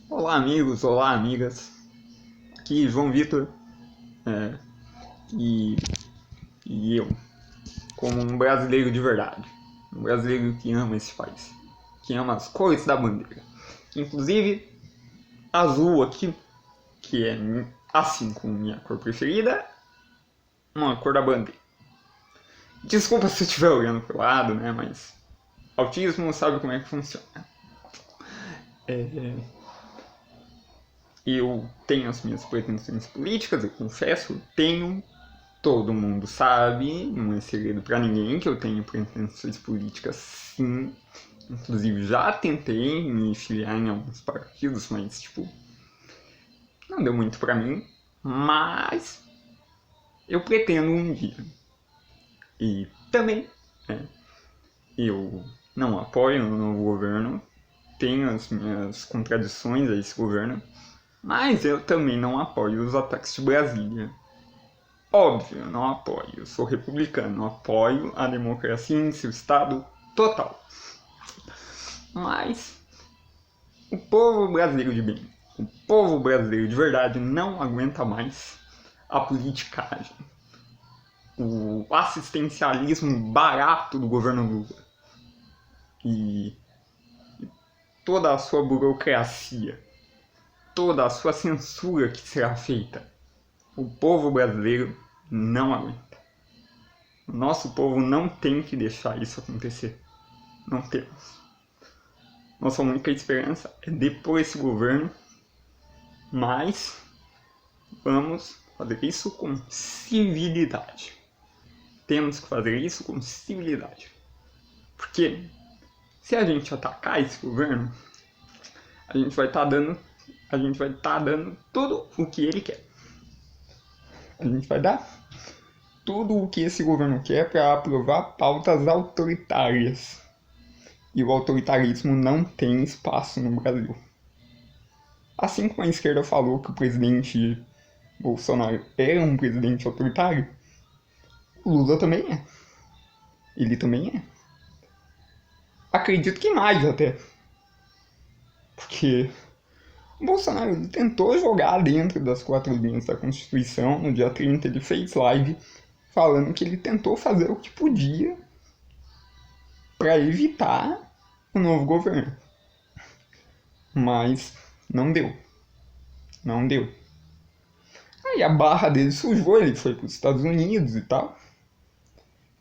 Olá amigos, olá amigas, aqui João Vitor é, e, e eu, como um brasileiro de verdade, um brasileiro que ama esse país, que ama as cores da bandeira, inclusive azul aqui, que é assim como minha cor preferida, uma cor da bandeira. Desculpa se eu estiver olhando pro lado, né, mas autismo sabe como é que funciona. Eu tenho as minhas pretensões políticas, eu confesso, tenho. Todo mundo sabe, não é segredo pra ninguém que eu tenho pretensões políticas sim. Inclusive já tentei me filiar em alguns partidos, mas tipo, não deu muito pra mim. Mas eu pretendo um dia. E também, né, eu não apoio o novo governo, tenho as minhas contradições a esse governo, mas eu também não apoio os ataques de Brasília. Óbvio, eu não apoio. Eu sou republicano, não apoio a democracia em seu estado total. Mas o povo brasileiro de bem, o povo brasileiro de verdade não aguenta mais a politicagem, o assistencialismo barato do governo Lula e toda a sua burocracia, toda a sua censura que será feita. O povo brasileiro não aguenta. O nosso povo não tem que deixar isso acontecer. Não temos. Nossa única esperança é depor esse governo, mas vamos fazer isso com civilidade. Temos que fazer isso com civilidade. Porque se a gente atacar esse governo, a gente vai estar dando tudo o que ele quer. A gente vai dar tudo o que esse governo quer para aprovar pautas autoritárias. E o autoritarismo não tem espaço no Brasil. Assim como a esquerda falou que o presidente Bolsonaro era um presidente autoritário, o Lula também é. Ele também é. Acredito que mais até. Porque o Bolsonaro ele tentou jogar dentro das quatro linhas da Constituição. No dia 30 ele fez live falando que ele tentou fazer o que podia para evitar o novo governo. Mas não deu. Não deu. Aí a barra dele sujou, ele foi para os Estados Unidos e tal.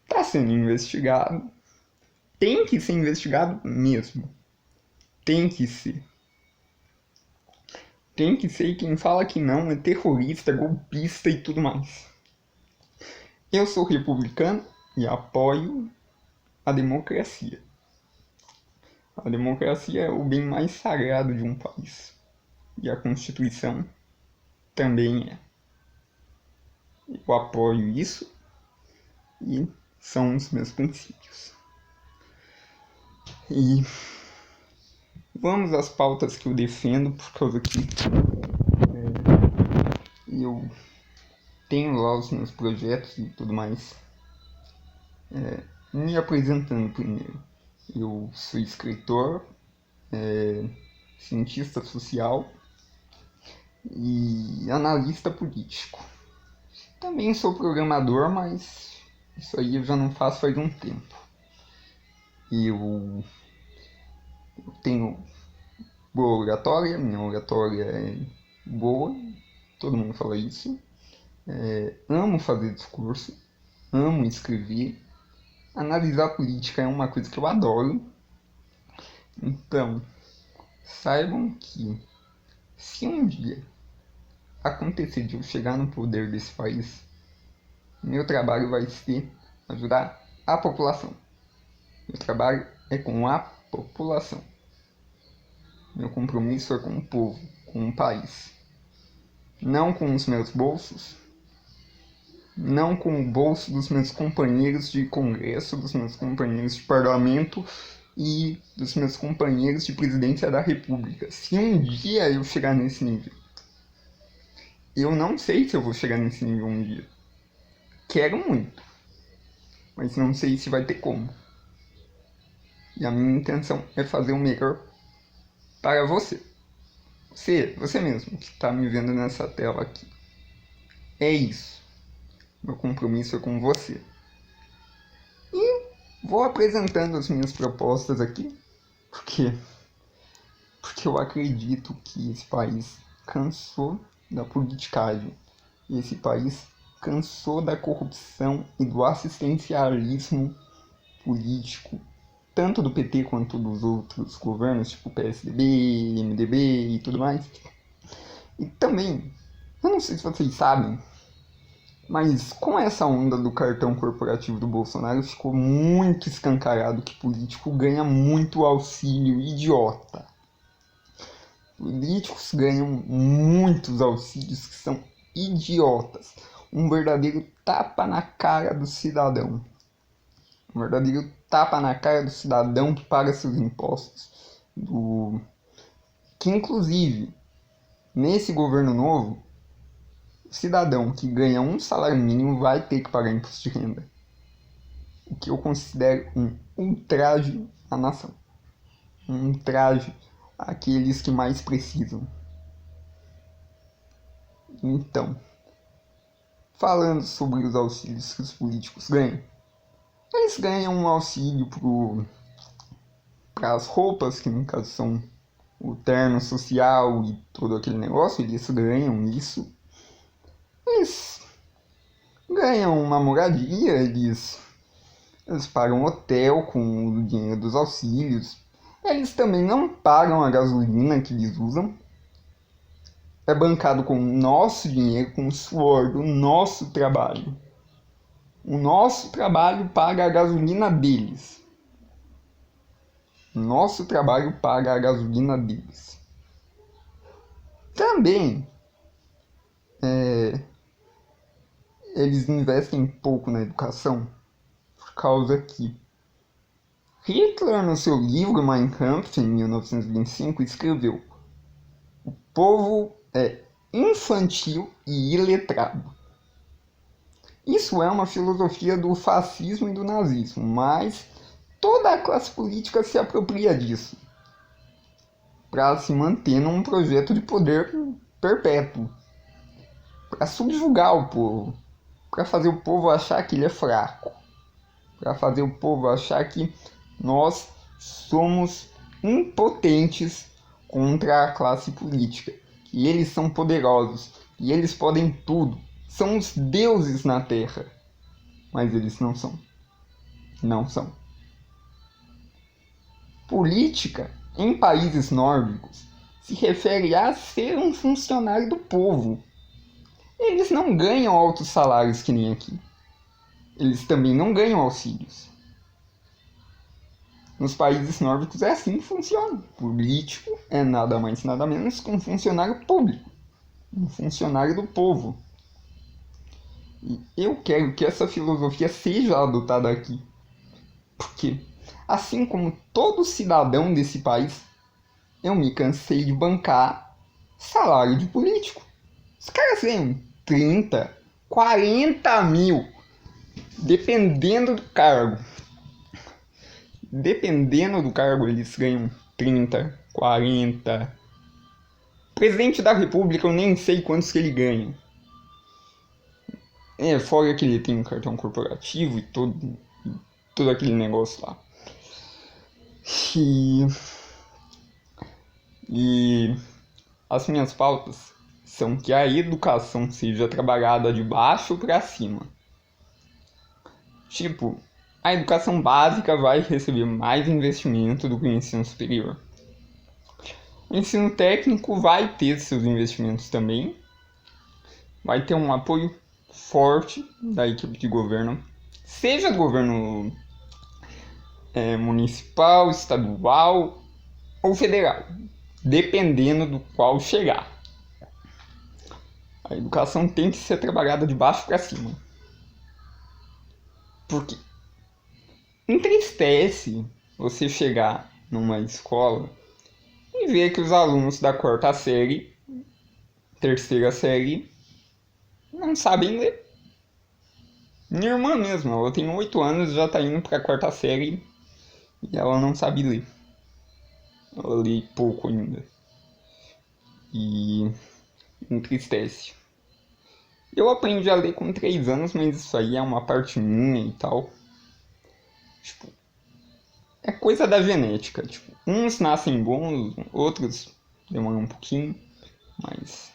Tá sendo investigado. Tem que ser investigado mesmo. Tem que ser. Tem que ser, e quem fala que não é terrorista, golpista e tudo mais. Eu sou republicano e apoio a democracia. A democracia é o bem mais sagrado de um país. E a Constituição também é. Eu apoio isso e são os meus princípios. E vamos às pautas que eu defendo, por causa que eu tenho lá os meus projetos e tudo mais. Me apresentando primeiro. Eu sou escritor, cientista social e analista político. Também sou programador, mas isso aí eu já não faço faz um tempo. Eu tenho boa oratória, minha oratória é boa, todo mundo fala isso. Amo fazer discurso, amo escrever. Analisar política é uma coisa que eu adoro. Então, saibam que se um dia acontecer de eu chegar no poder desse país, meu trabalho vai ser ajudar a população. Meu trabalho é com a população. Meu compromisso é com o povo, com o país. Não com os meus bolsos, não com o bolso dos meus companheiros de congresso, dos meus companheiros de parlamento e dos meus companheiros de presidência da república. Se um dia eu chegar nesse nível, eu não sei se eu vou chegar nesse nível um dia. Quero muito, mas não sei se vai ter como. E a minha intenção é fazer o melhor para você. Você mesmo que está me vendo nessa tela aqui. É isso. Meu compromisso é com você. E vou apresentando as minhas propostas aqui, porque eu acredito que esse país cansou da politicagem. E esse país cansou da corrupção e do assistencialismo político, tanto do PT quanto dos outros governos, tipo PSDB, MDB e tudo mais. E também, eu não sei se vocês sabem, mas com essa onda do cartão corporativo do Bolsonaro ficou muito escancarado que político ganha muito auxílio idiota. Políticos ganham muitos auxílios que são idiotas. Um verdadeiro tapa na cara do cidadão. Um verdadeiro tapa na cara do cidadão que paga seus impostos. Que inclusive, nesse governo novo, o cidadão que ganha um salário mínimo vai ter que pagar imposto de renda. O que eu considero um ultraje à nação. Um ultraje àqueles que mais precisam. Então, falando sobre os auxílios que os políticos ganham, eles ganham um auxílio para as roupas, que no caso são o terno social e todo aquele negócio, eles ganham isso. Eles ganham uma moradia, eles pagam hotel com o dinheiro dos auxílios. Eles também não pagam a gasolina que eles usam. É bancado com o nosso dinheiro, com o suor do nosso trabalho. O nosso trabalho paga a gasolina deles. O nosso trabalho paga a gasolina deles. Também, eles investem pouco na educação, por causa que Hitler, no seu livro Mein Kampf, em 1925, escreveu: o povo é infantil e iletrado. Isso é uma filosofia do fascismo e do nazismo, mas toda a classe política se apropria disso para se manter num projeto de poder perpétuo, para subjugar o povo, para fazer o povo achar que ele é fraco, para fazer o povo achar que nós somos impotentes contra a classe política, que eles são poderosos, que eles podem tudo, são os deuses na Terra, mas eles não são. Não são. Política, em países nórdicos, se refere a ser um funcionário do povo. Eles não ganham altos salários que nem aqui. Eles também não ganham auxílios. Nos países nórdicos é assim que funciona. Político é nada mais nada menos que um funcionário público. Um funcionário do povo. E eu quero que essa filosofia seja adotada aqui. Porque, assim como todo cidadão desse país, eu me cansei de bancar salário de político. Os caras ganham 30, 40 mil, dependendo do cargo. Dependendo do cargo, eles ganham 30, 40. Presidente da República, eu nem sei quantos que ele ganha. Fora que ele tem um cartão corporativo e todo aquele negócio lá. E as minhas pautas são que a educação seja trabalhada de baixo para cima. Tipo, a educação básica vai receber mais investimento do que o ensino superior. O ensino técnico vai ter seus investimentos também. Vai ter um apoio forte da equipe de governo, seja governo municipal, estadual ou federal, dependendo do qual chegar. A educação tem que ser trabalhada de baixo para cima. Porque entristece você chegar numa escola e ver que os alunos da quarta série, terceira série, não sabem ler. Minha irmã mesmo, ela tem 8 anos e já está indo para a quarta série e ela não sabe ler. Ela lê pouco ainda. e entristece. Eu aprendi a ler com 3 anos, mas isso aí é uma parte minha e tal. Tipo, é coisa da genética. Tipo, uns nascem bons, outros demoram um pouquinho, mas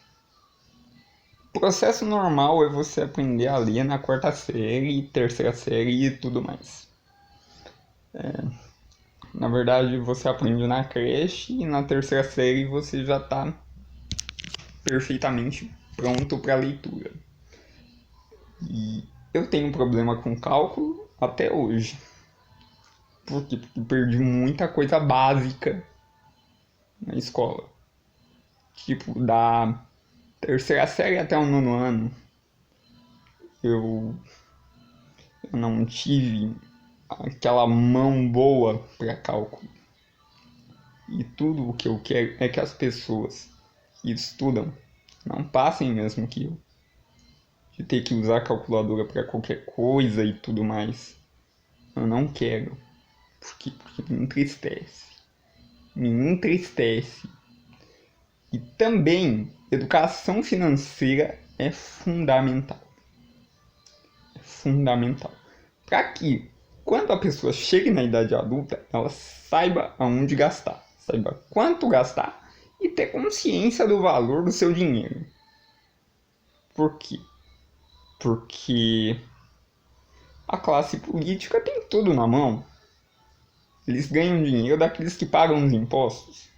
o processo normal é você aprender a ler na 4ª série, 3ª série e tudo mais. Na verdade, você aprende na creche e na 3ª série você já está perfeitamente pronto para leitura. E eu tenho problema com cálculo até hoje. Por quê? Porque perdi muita coisa básica na escola. Tipo, da 3ª série até o 9º ano, eu não tive aquela mão boa para cálculo. E tudo o que eu quero é que as pessoas que estudam não passem mesmo que eu. De ter que usar calculadora para qualquer coisa e tudo mais. Eu não quero. Porque me entristece. Me entristece. E também, educação financeira é fundamental. É fundamental. Para que, quando a pessoa chegue na idade adulta, ela saiba aonde gastar. Saiba quanto gastar e ter consciência do valor do seu dinheiro. Por quê? Porque a classe política tem tudo na mão. Eles ganham dinheiro daqueles que pagam os impostos.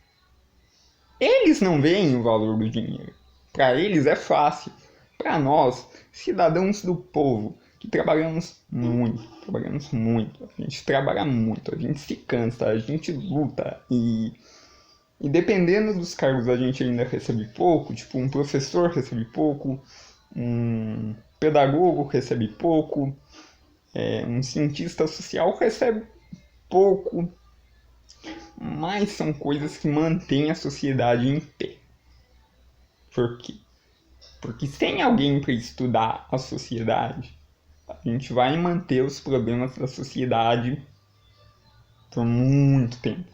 Eles não veem o valor do dinheiro. Para eles é fácil. Para nós, cidadãos do povo, que trabalhamos muito, a gente trabalha muito, a gente se cansa, a gente luta e dependendo dos cargos a gente ainda recebe pouco, tipo um professor recebe pouco, um pedagogo recebe pouco, um cientista social recebe pouco, mas são coisas que mantêm a sociedade em pé. Por quê? Porque sem alguém para estudar a sociedade, a gente vai manter os problemas da sociedade por muito tempo.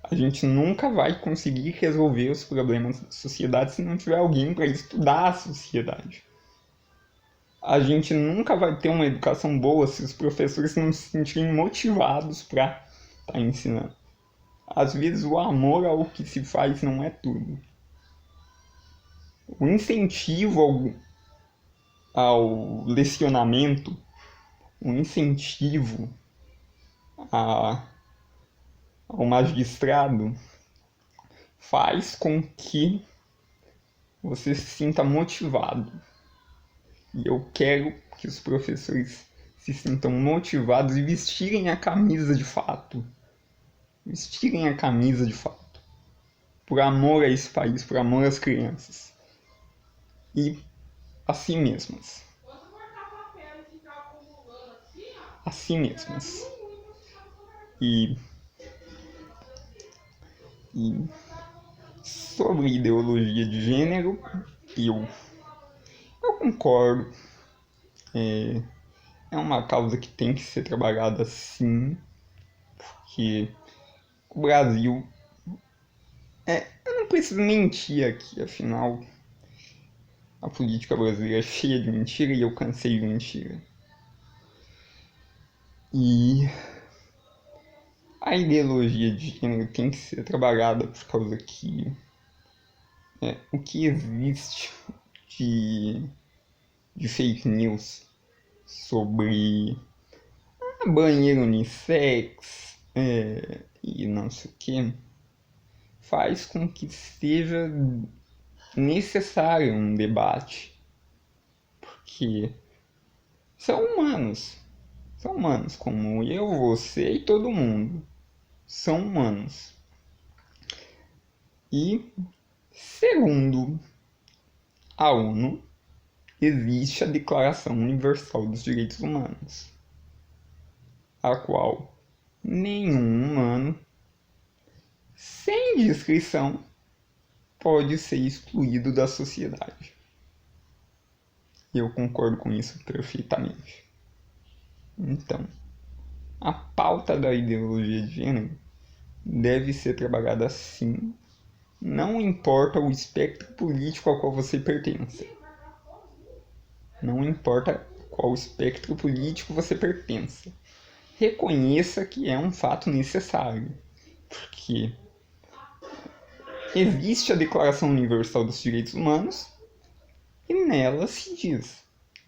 A gente nunca vai conseguir resolver os problemas da sociedade se não tiver alguém para estudar a sociedade. A gente nunca vai ter uma educação boa se os professores não se sentirem motivados para estar ensinando. Às vezes o amor ao que se faz não é tudo. O incentivo ao lecionamento, o incentivo ao magistrado faz com que você se sinta motivado. E eu quero que os professores se sintam motivados e vestirem a camisa de fato. Vestirem a camisa de fato. Por amor a esse país, por amor às crianças. E a si mesmas. A si mesmas. E sobre ideologia de gênero, eu concordo. É uma causa que tem que ser trabalhada sim, porque o Brasil. Eu não preciso mentir aqui, afinal, a política brasileira é cheia de mentira e eu cansei de mentira. E a ideologia de gênero tem que ser trabalhada por causa que o que existe de fake news sobre banheiro unissex e não sei o que faz com que seja necessário um debate, porque são humanos como eu, você e todo mundo, são humanos. E segundo a ONU, existe a Declaração Universal dos Direitos Humanos, a qual nenhum humano, sem descrição, pode ser excluído da sociedade. Eu concordo com isso perfeitamente. Então, a pauta da ideologia de gênero deve ser trabalhada sim, Não importa o espectro político ao qual você pertence. Não importa qual espectro político você pertence. Reconheça que é um fato necessário. Porque existe a Declaração Universal dos Direitos Humanos e nela se diz: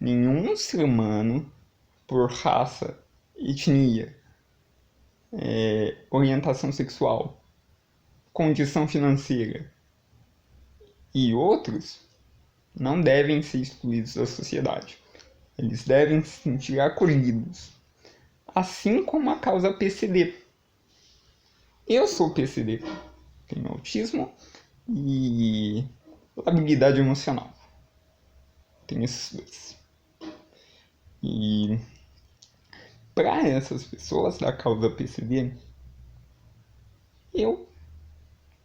nenhum ser humano, por raça, etnia, orientação sexual, condição financeira e outros, não devem ser excluídos da sociedade. Eles devem se sentir acolhidos. Assim como a causa PCD. Eu sou PCD. Tenho autismo e labilidade emocional. Tenho esses dois. E para essas pessoas da causa PCD, eu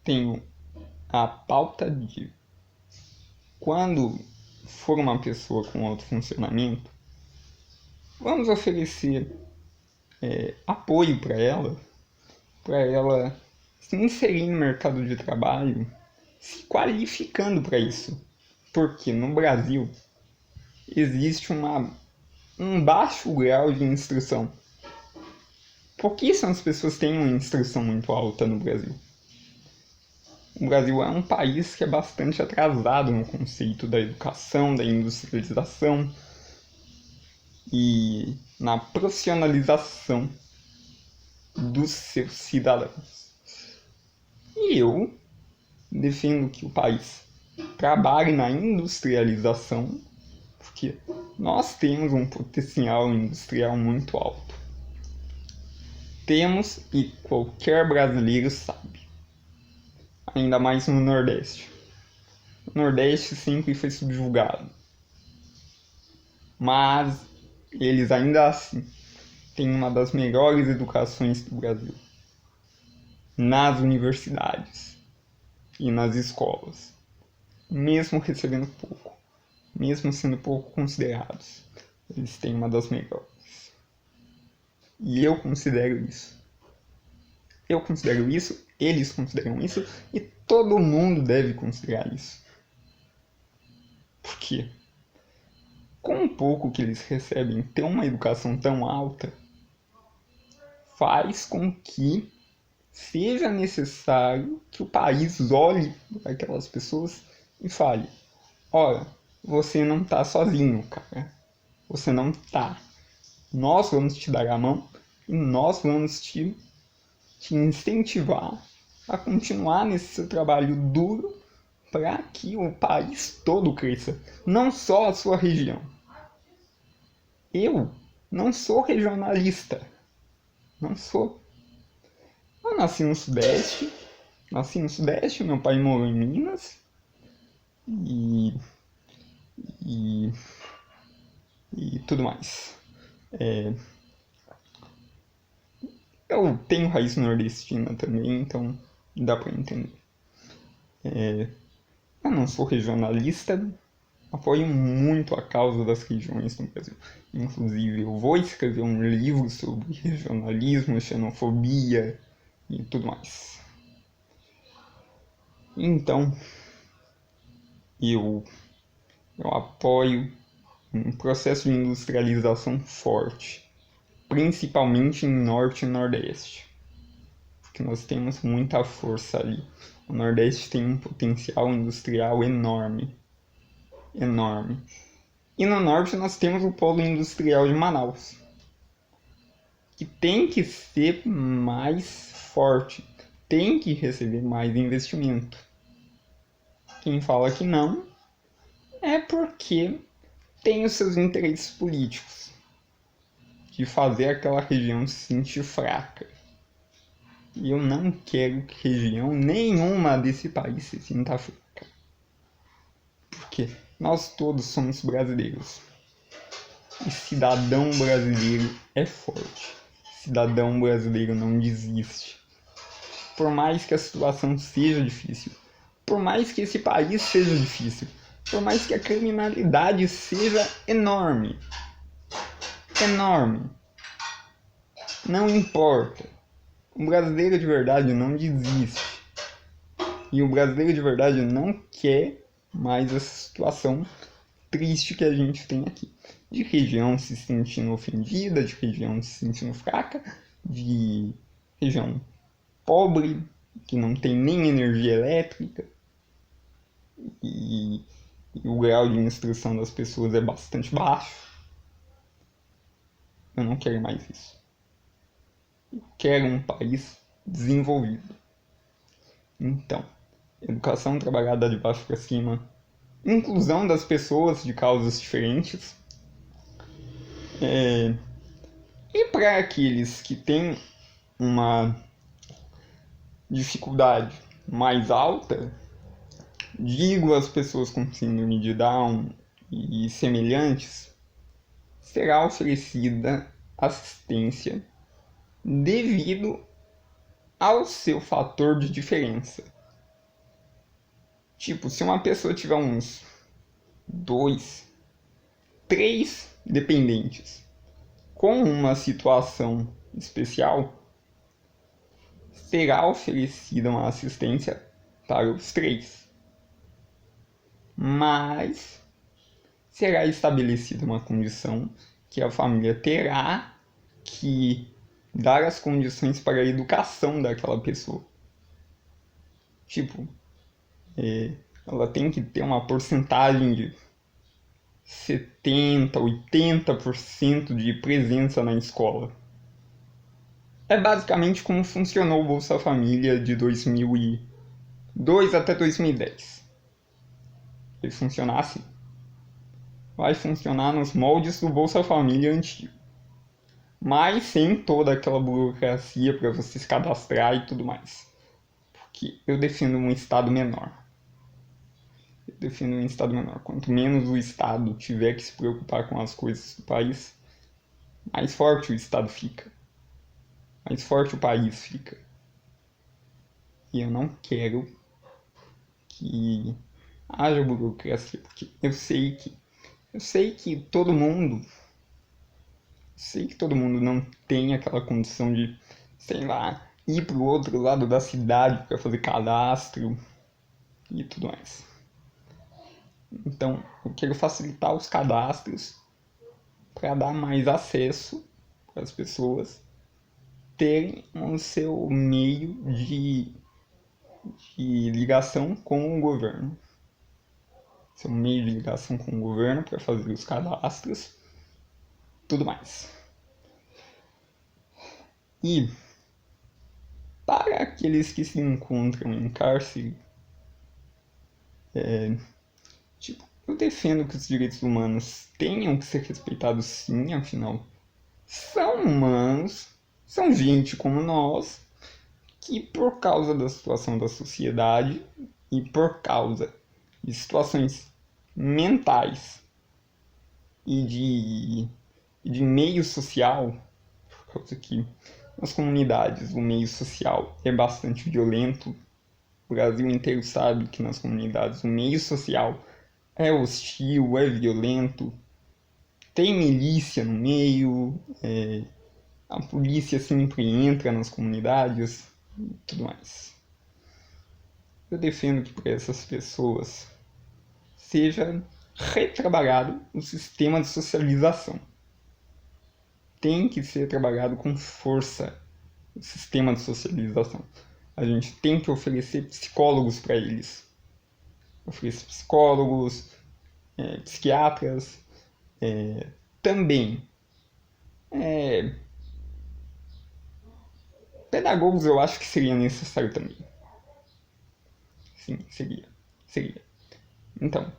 tenho a pauta de quando for uma pessoa com alto funcionamento, vamos oferecer apoio para ela se inserir no mercado de trabalho, se qualificando para isso. Porque no Brasil existe um baixo grau de instrução. Pouquíssimas pessoas têm uma instrução muito alta no Brasil. O Brasil é um país que é bastante atrasado no conceito da educação, da industrialização e na profissionalização dos seus cidadãos. E eu defendo que o país trabalhe na industrialização, porque nós temos um potencial industrial muito alto. Temos, e qualquer brasileiro sabe. Ainda mais no Nordeste. O Nordeste sempre foi subjugado. Mas eles ainda assim têm uma das melhores educações do Brasil. Nas universidades e nas escolas. Mesmo recebendo pouco. Mesmo sendo pouco considerados. Eles têm uma das melhores. E eu considero isso. Eu considero isso, eles consideram isso, e todo mundo deve considerar isso. Por quê? Com o pouco que eles recebem, ter uma educação tão alta faz com que seja necessário que o país olhe para aquelas pessoas e fale: olha, você não tá sozinho, cara. Você não tá. Nós vamos te dar a mão e nós vamos te incentivar a continuar nesse seu trabalho duro para que o país todo cresça, não só a sua região. Eu não sou regionalista, não sou. Eu nasci no Sudeste, meu pai morou em Minas e tudo mais. Eu tenho raiz nordestina também, então dá para entender. Eu não sou regionalista, apoio muito a causa das regiões no Brasil. Inclusive, eu vou escrever um livro sobre regionalismo, xenofobia e tudo mais. Então, eu apoio um processo de industrialização forte, principalmente em Norte e Nordeste, porque nós temos muita força ali. O Nordeste tem um potencial industrial enorme. Enorme. E no Norte nós temos o polo industrial de Manaus, que tem que ser mais forte, tem que receber mais investimento. Quem fala que não é porque tem os seus interesses políticos de fazer aquela região se sentir fraca. E eu não quero que região nenhuma desse país se sinta fraca. Porque nós todos somos brasileiros. E cidadão brasileiro é forte. Cidadão brasileiro não desiste. Por mais que a situação seja difícil, por mais que esse país seja difícil, por mais que a criminalidade seja enorme, não importa. O brasileiro de verdade não desiste. E o brasileiro de verdade não quer mais essa situação triste que a gente tem aqui. De região se sentindo ofendida, de região se sentindo fraca, de região pobre, que não tem nem energia elétrica, e o grau de instrução das pessoas é bastante baixo. Eu não quero mais isso. Eu quero um país desenvolvido. Então, educação trabalhada de baixo para cima, inclusão das pessoas de causas diferentes. E para aqueles que têm uma dificuldade mais alta, digo às pessoas com síndrome de Down e semelhantes, será oferecida assistência devido ao seu fator de diferença. Tipo, se uma pessoa tiver uns 2, 3 dependentes com uma situação especial, será oferecida uma assistência para os 3. Mas será estabelecida uma condição que a família terá que dar as condições para a educação daquela pessoa. Tipo, ela tem que ter uma porcentagem de 70%, 80% de presença na escola. É basicamente como funcionou o Bolsa Família de 2002 até 2010. Ele funciona assim. Vai funcionar nos moldes do Bolsa Família antigo. Mas sem toda aquela burocracia para você se cadastrar e tudo mais. Porque eu defendo um Estado menor. Quanto menos o Estado tiver que se preocupar com as coisas do país, mais forte o Estado fica. Mais forte o país fica. E eu não quero que haja burocracia, porque eu sei que todo mundo não tem aquela condição de, sei lá, ir pro outro lado da cidade para fazer cadastro e tudo mais. Então, eu quero facilitar os cadastros para dar mais acesso para as pessoas terem o seu meio de ligação com o governo. Seu meio de ligação com o governo para fazer os cadastros, tudo mais. E para aqueles que se encontram em cárcere, eu defendo que os direitos humanos tenham que ser respeitados sim, afinal, são humanos, são gente como nós, que por causa da situação da sociedade e por causa de situações mentais e de meio social, por causa que nas comunidades o meio social é bastante violento. O Brasil inteiro sabe que nas comunidades o meio social é hostil, é violento, tem milícia no meio, a polícia sempre entra nas comunidades e tudo mais. Eu defendo que para essas pessoas seja retrabalhado o sistema de socialização. Tem que ser trabalhado com força o sistema de socialização. A gente tem que oferecer psicólogos para eles. Oferecer psicólogos, psiquiatras, também pedagogos eu acho que seria necessário também. Sim, seria. Então,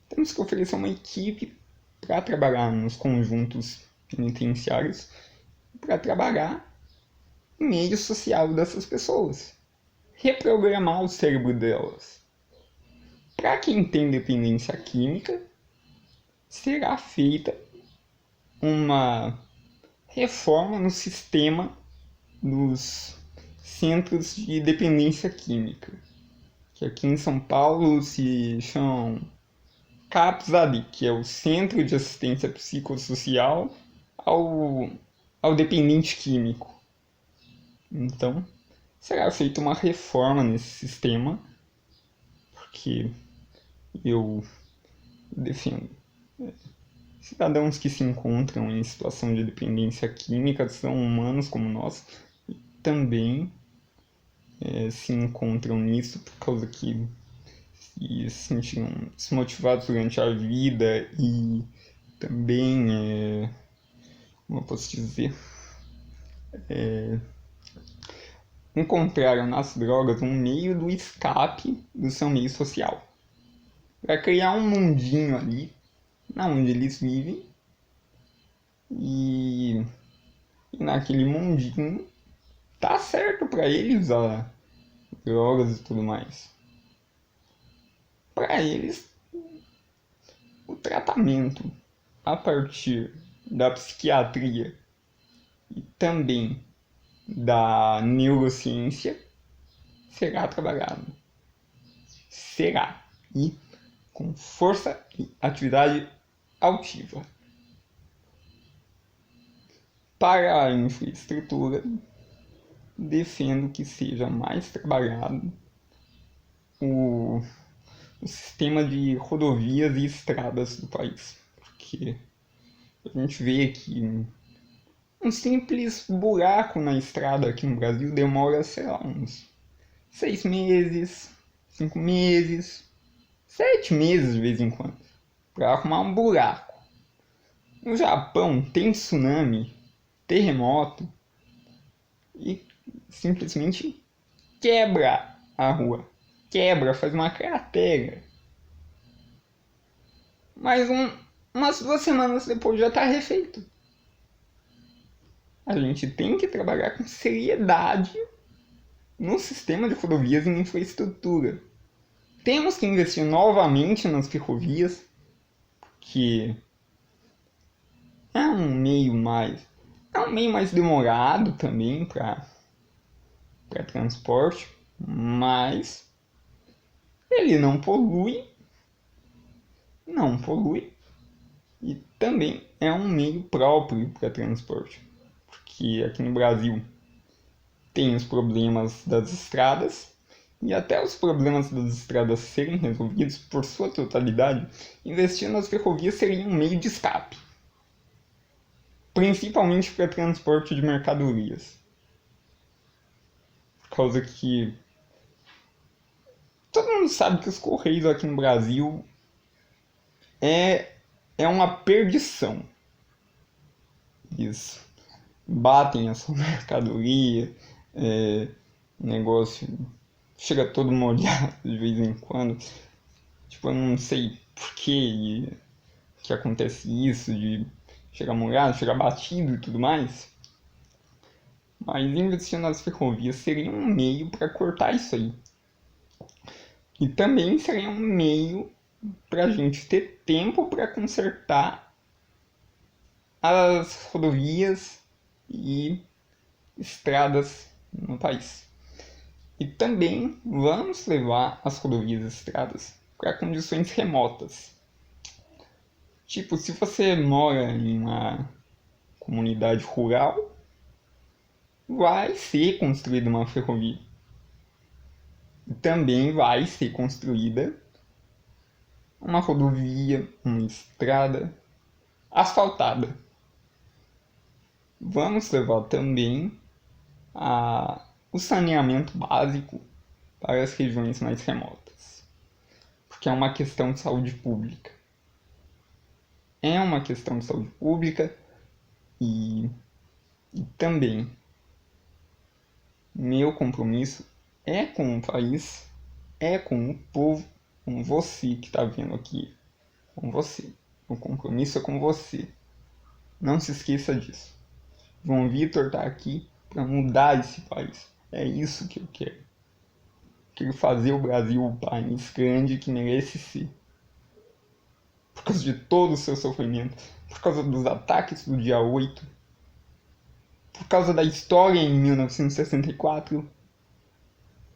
temos que oferecer uma equipe para trabalhar nos conjuntos penitenciários, para trabalhar no meio social dessas pessoas. Reprogramar o cérebro delas. Para quem tem dependência química, será feita uma reforma no sistema dos centros de dependência química, que aqui em São Paulo se chamam CAPS-AD, que é o Centro de Assistência Psicossocial ao dependente químico. Então, será feita uma reforma nesse sistema, porque eu defendo cidadãos que se encontram em situação de dependência química, são humanos como nós, e também se encontram nisso por causa que se sentiram desmotivados durante a vida e também, como eu posso dizer, encontraram nas drogas um meio do escape do seu meio social. Para criar um mundinho ali, na onde eles vivem, e naquele mundinho tá certo para eles usar drogas e tudo mais. Para eles, o tratamento a partir da psiquiatria e também da neurociência será trabalhado. Será. E com força e atividade altiva. Para a infraestrutura, defendo que seja mais trabalhado o sistema de rodovias e estradas do país. Porque a gente vê que um simples buraco na estrada aqui no Brasil demora, sei lá, uns 6 meses, 5 meses, 7 meses de vez em quando, para arrumar um buraco. No Japão tem tsunami, terremoto e simplesmente quebra a rua. Quebra, faz uma cratera. Mas umas 2 semanas depois já está refeito. A gente tem que trabalhar com seriedade no sistema de rodovias e infraestrutura. Temos que investir novamente nas ferrovias, que é um meio mais demorado também para transporte, mas ele não polui e também é um meio próprio para transporte, porque aqui no Brasil tem os problemas das estradas e até os problemas das estradas serem resolvidos por sua totalidade, investir nas ferrovias seria um meio de escape, principalmente para transporte de mercadorias. Por causa que todo mundo sabe que os correios aqui no Brasil é uma perdição. Isso. Batem a sua mercadoria, o negócio chega todo molhado de vez em quando. Tipo, eu não sei por que acontece isso, de chegar molhado, chegar batido e tudo mais. Mas investir nas ferrovias seria um meio para cortar isso aí. E também seria um meio para a gente ter tempo para consertar as rodovias e estradas no país. E também vamos levar as rodovias e estradas para condições remotas. Tipo, se você mora em uma comunidade rural, vai ser construída uma ferrovia. E também vai ser construída uma rodovia, uma estrada asfaltada. Vamos levar também o saneamento básico para as regiões mais remotas, porque é uma questão de saúde pública. É uma questão de saúde pública e também meu compromisso é com o país, é com o povo, com você que está vendo aqui, com você. O compromisso é com você. Não se esqueça disso. João Vitor está aqui para mudar esse país. É isso que eu quero. Quero fazer o Brasil o país grande que merece ser. Por causa de todo o seu sofrimento, por causa dos ataques do dia 8, por causa da história em 1964,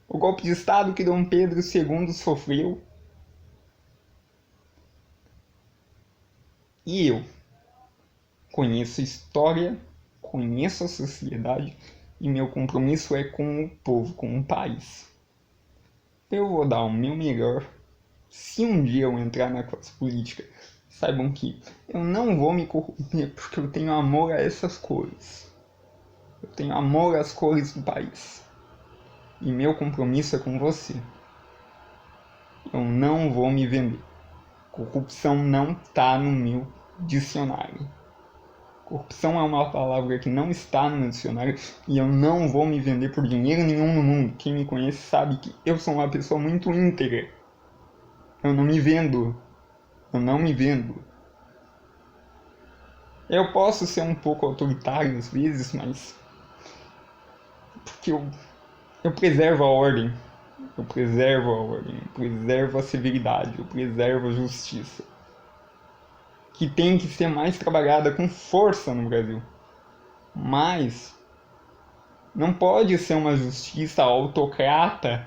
o golpe de Estado que Dom Pedro II sofreu. E eu conheço a história, conheço a sociedade E meu compromisso é com o povo, com o país. Eu vou dar o meu melhor. Se um dia eu entrar na classe política, saibam que eu não vou me corromper porque eu tenho amor a essas cores. Eu tenho amor às cores do país. E meu compromisso é com você. Eu não vou me vender. Corrupção não está no meu dicionário. Corrupção é uma palavra que não está no meu dicionário e eu não vou me vender por dinheiro nenhum no mundo. Quem me conhece sabe que eu sou uma pessoa muito íntegra. Eu não me vendo. Eu não me vendo. Eu posso ser um pouco autoritário às vezes, mas porque eu preservo a ordem. Eu preservo a ordem, eu preservo a severidade, eu preservo a justiça. Que tem que ser mais trabalhada com força no Brasil. Mas não pode ser uma justiça autocrata,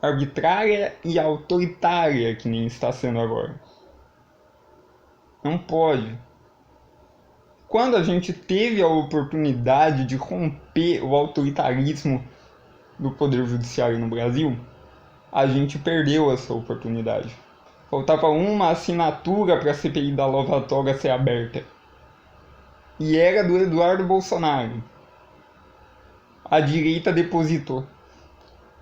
arbitrária e autoritária que nem está sendo agora. Não pode. Quando a gente teve a oportunidade de romper o autoritarismo do Poder Judiciário no Brasil, a gente perdeu essa oportunidade. Faltava uma assinatura para a CPI da Lava Toga ser aberta. E era do Eduardo Bolsonaro. A direita depositou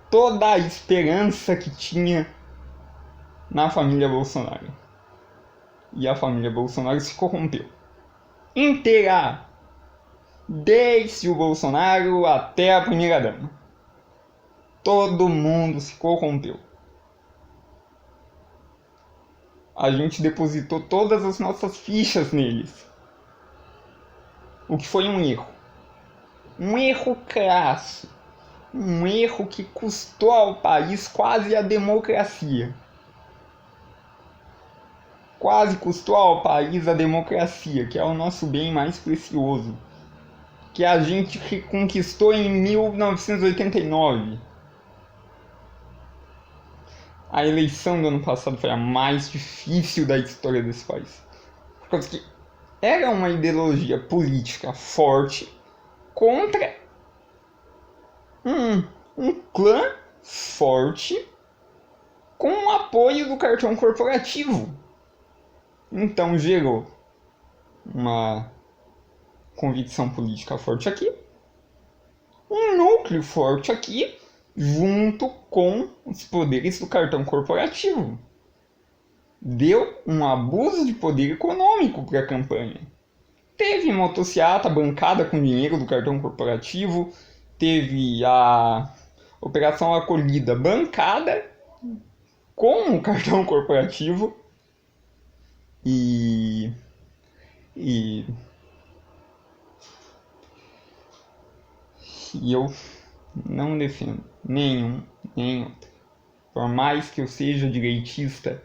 toda a esperança que tinha na família Bolsonaro. E a família Bolsonaro se corrompeu. Inteira! Desde o Bolsonaro até a primeira-dama. Todo mundo se corrompeu. A gente depositou todas as nossas fichas neles. O que foi um erro. Um erro crasso. Um erro que custou ao país quase a democracia. Quase custou ao país a democracia, que é o nosso bem mais precioso. Que a gente reconquistou em 1989. A eleição do ano passado foi a mais difícil da história desse país. Por causa que era uma ideologia política forte contra um clã forte com o apoio do cartão corporativo. Então gerou uma convicção política forte aqui, um núcleo forte aqui, junto com os poderes do cartão corporativo. Deu um abuso de poder econômico para a campanha. Teve motociata bancada com dinheiro do cartão corporativo, teve a Operação Acolhida bancada com o cartão corporativo e eu não defendo nenhum nem outro. Por mais que eu seja direitista,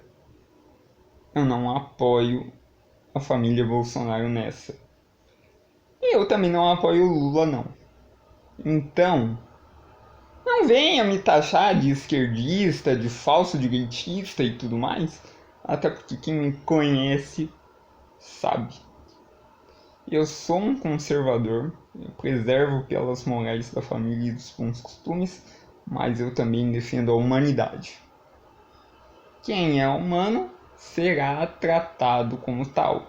eu não apoio a família Bolsonaro nessa. E eu também não apoio o Lula, não. Então, não venha me taxar de esquerdista, de falso direitista e tudo mais, até porque quem me conhece sabe. Eu sou um conservador, eu preservo pelas morais da família e dos bons costumes, mas eu também defendo a humanidade. Quem é humano será tratado como tal,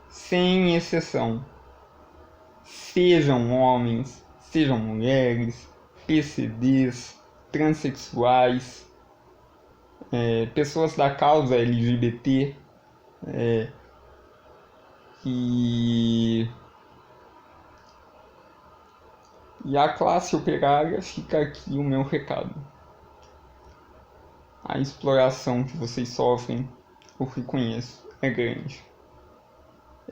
sem exceção. Sejam homens, sejam mulheres, PCDs, transexuais, pessoas da causa LGBT, e a classe operária. Fica aqui o meu recado. A exploração que vocês sofrem, eu reconheço, é grande.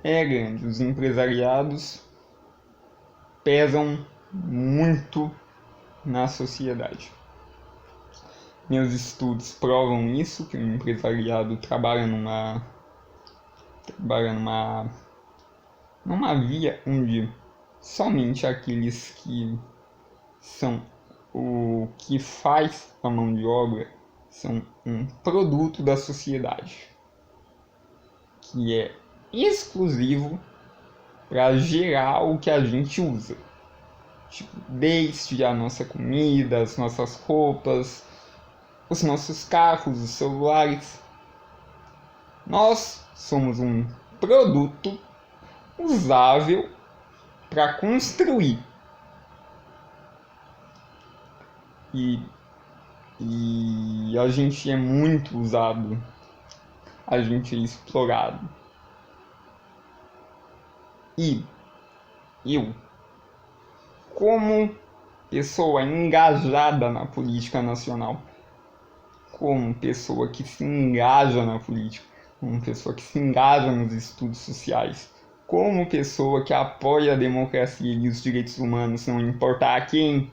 É grande. Os empresariados pesam muito na sociedade. Meus estudos provam isso, que o empresariado trabalha numa via onde somente aqueles que são o que faz a mão de obra são um produto da sociedade, que é exclusivo para gerar o que a gente usa. Tipo, desde a nossa comida, as nossas roupas, os nossos carros, os celulares. Nós somos um produto usável para construir. E a gente é muito usado, a gente é explorado. E eu, como pessoa engajada na política nacional, como pessoa que se engaja na política, como pessoa que se engaja nos estudos sociais, como pessoa que apoia a democracia e os direitos humanos, não importa a quem,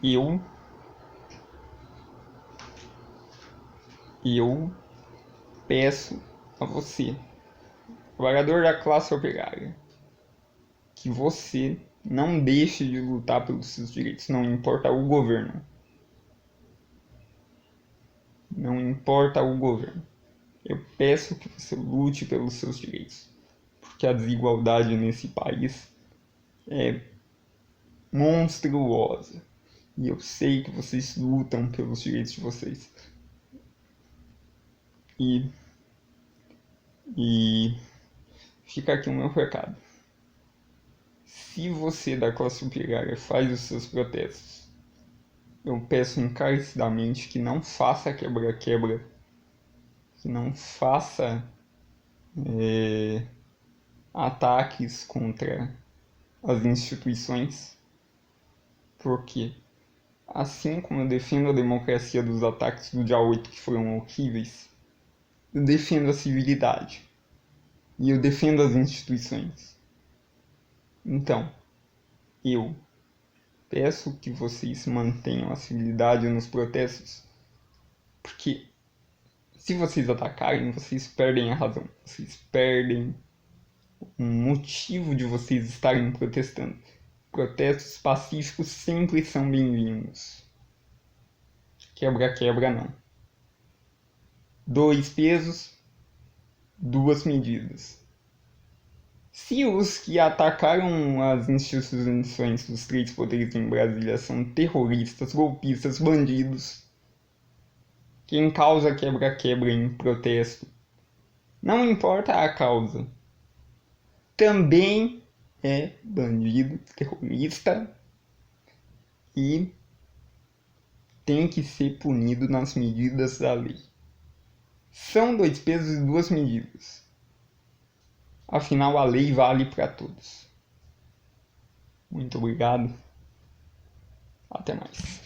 eu peço a você, trabalhador da classe operária, que você não deixe de lutar pelos seus direitos, não importa o governo. Não importa o governo. Eu peço que você lute pelos seus direitos, porque a desigualdade nesse país é monstruosa. E eu sei que vocês lutam pelos direitos de vocês. E fica aqui o meu recado. Se você da classe operária faz os seus protestos, eu peço encarecidamente que não faça quebra-quebra, que não faça ataques contra as instituições, porque assim como eu defendo a democracia dos ataques do dia 8 que foram horríveis, eu defendo a civilidade e eu defendo as instituições. Então, eu peço que vocês mantenham a civilidade nos protestos, porque se vocês atacarem, vocês perdem a razão, vocês perdem um motivo de vocês estarem protestando. Protestos pacíficos sempre são bem-vindos. Quebra-quebra não. 2 pesos, 2 medidas. Se os que atacaram as instituições dos 3 poderes em Brasília são terroristas, golpistas, bandidos, quem causa quebra-quebra em protesto, não importa a causa, também é bandido, terrorista e tem que ser punido nas medidas da lei. São 2 pesos e 2 medidas. Afinal, a lei vale para todos. Muito obrigado. Até mais.